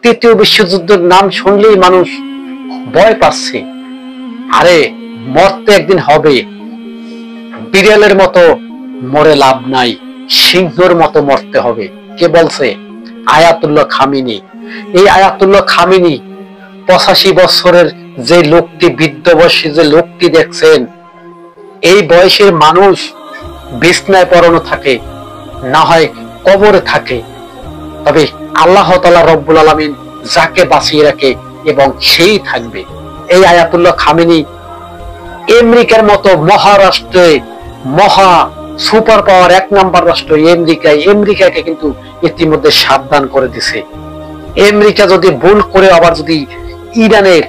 তৃতীয় বিশ্বযুদ্ধের নাম শুনলেই মানুষ ভয় পাচ্ছে। আরে মরতে একদিন হবে, বিড়ালের মতো মরে লাভ নাই, সিংহর মতো মরতে হবে। কে বলছে? Ayatollah Khamenei. এই আয়াতুল্লাহ খামিনি 85 বছরের যে লোকটি, বৃদ্ধ বয়সী যে লোকটি দেখছেন, এই বয়সের মানুষ বিছনায় পড়ানো থাকে, না হয় কবরে থাকে, তবে আল্লাহ তাআলা রব্বুল আলামিন যাকে বাঁচিয়ে রাখে এবং সেই থাকবে। এই আয়াতুল্লাহ খামিনি আমেরিকার মতো মহারাষ্ট্রে মহা সুপার পাওয়ার 1 নাম্বার রাষ্ট্র আমেরিকাকে কিন্তু ইতিমধ্যে সাবধান করে দিছে। আমেরিকা যদি ভুল করে আবার যদি ইরানের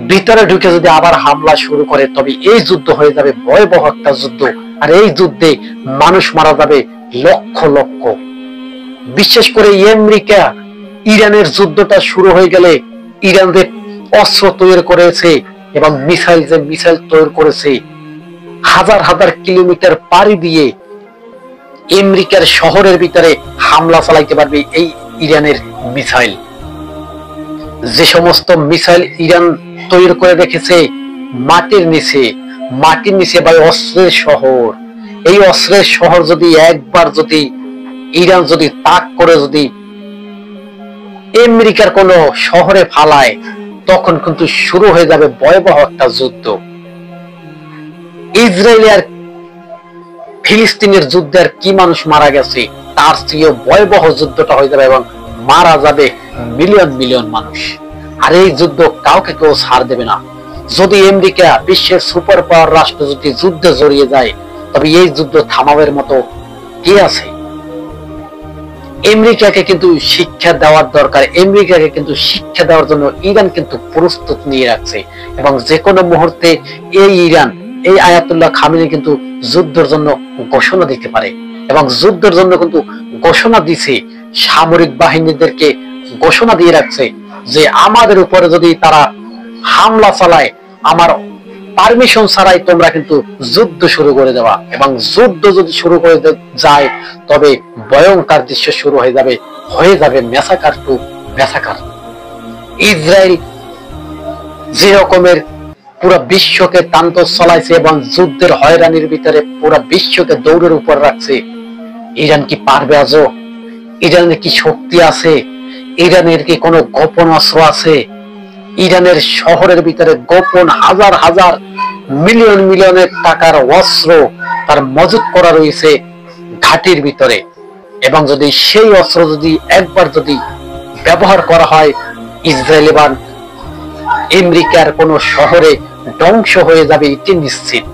ভিতরে ঢুকে যদি আবার হামলা শুরু করে, তবে এই যুদ্ধ হয়ে যাবে ভয়াবহ একটা যুদ্ধ। আর এই যুদ্ধে মানুষ মারা যাবে লক্ষ লক্ষ। বিশেষ করে আমেরিকা ইরানের যুদ্ধটা শুরু হয়ে গেলে, ইরান যে অস্ত্র তৈরি করেছে এবং মিসাইল তৈরি করেছে, হাজার হাজার কিলোমিটার পাড়ি দিয়ে আমেরিকার শহরের ভিতরে হামলা চালাইতে পারবে এই ইরানের মিসাইল। যে সমস্ত মিসাইল ইরান তৈরি করে রেখেছে মাটির নিচে ভাই অস্ত্রের শহর। এই অস্ত্রের শহর যদি একবার যদি ইরান যদি তাক করে যদি আমেরিকার কোন শহরে ফালায়, তখন কিন্তু শুরু হয়ে যাবে ভয়াবহ একটা যুদ্ধ। ইসরায়েল আর ফিলিস্তিনের যুদ্ধে আর কি মানুষ মারা গেছে, তার চেয়েও ভয়াবহ যুদ্ধটা হয়ে যাবে এবং মারা যাবে মিলিয়ন মিলিয়ন মানুষ। আর এই যুদ্ধ কাউকে কেউ ছাড় দেবে না। যদি আমেরিকা বিশ্বের সুপার পাওয়ার রাষ্ট্র যদি যুদ্ধে জড়িয়ে যায়, তবে এই যুদ্ধ থামাবের মতো কে আছে? আমেরিকাকে কিন্তু শিক্ষা দেওয়ার দরকার। আমেরিকাকে কিন্তু শিক্ষা দেওয়ার জন্য ইরান কিন্তু প্রস্তুত নিয়ে রাখছে এবং যে কোনো মুহূর্তে এই ইরান, এই আয়াতুল্লাহ খামিনি কিন্তু যুদ্ধের জন্য ঘোষণা দিতে পারে এবং যুদ্ধের জন্য কিন্তু ঘোষণা দিছে। সামরিক বাহিনীদেরকে ঘোষণা দিয়ে রাখছে যে আমাদের উপরে যদি তারা হামলা চালায়, আমার পারমিশন ছাড়াই তোমরা কিন্তু যুদ্ধ শুরু করে দেওয়া। এবং যুদ্ধ যদি শুরু করে যায়, তবে ভয়ঙ্কর দৃশ্য শুরু হয়ে যাবে ম্যাসাকার টু ম্যাসাকার। ইসরায়েল যে রকমের পুরো বিশ্বকে তান্ত চলাইছে এবং যুদ্ধের হয়রানির ভিতরে পুরো বিশ্বকে দৌড়ের উপর রাখছে, ইরান কি পারবে আজও? ইরানের কি শক্তি আছে? ইরানের কি কোনো গোপন অস্ত্র আছে? ইরানের শহরের ভিতরে গোপন হাজার হাজার মিলিয়ন মিলিয়নের টাকার অস্ত্র তার মজুত করা রয়েছে ঘাটির ভিতরে। এবং যদি সেই অস্ত্র যদি একবার যদি ব্যবহার করা হয়, ইসরায়েল এবং আমেরিকার কোন শহরে ধ্বংস হয়ে যাবে এটি নিশ্চিত।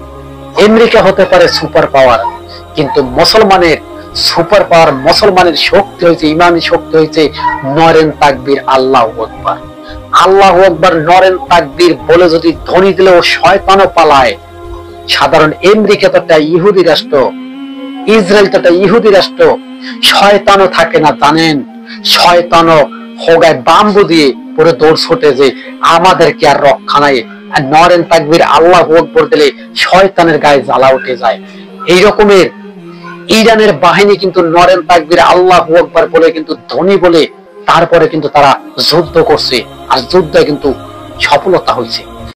আমেরিকা হতে পারে সুপার পাওয়ার, কিন্তু মুসলমানের সুপার পাওয়ার, মুসলমানের শক্তি হয়েছে, ইমানি শক্তি হয়েছে নরেন তাকবীর, আল্লাহু আকবার। আল্লাহু আকবার নরেন তাকবীর বলে যদি ধ্বনি দিলেও শয়তানও পালায়। সাধারণ আমেরিকা তো একটা ইহুদি রাষ্ট্র, ইসরায়েল তো একটা ইহুদি রাষ্ট্র, শয়তানও থাকে না জানেন? শয়তানও হোগায় বাম্বু দিয়ে পুরো দৌড় ছোটে যে আমাদেরকে আর রক্ষা নাই। আর নরেন তাকবীর আল্লাহু আকবার দিলে শয়তানের গায়ে জ্বালা উঠে যায়। এই রকমের ইরানের বাহিনী কিন্তু নরেন তাকবীর আল্লাহু আকবার বলে কিন্তু ধ্বনি বলে তারপরে কিন্তু তারা যুদ্ধ করছে, আর যুদ্ধে কিন্তু সফলতা হয়েছে।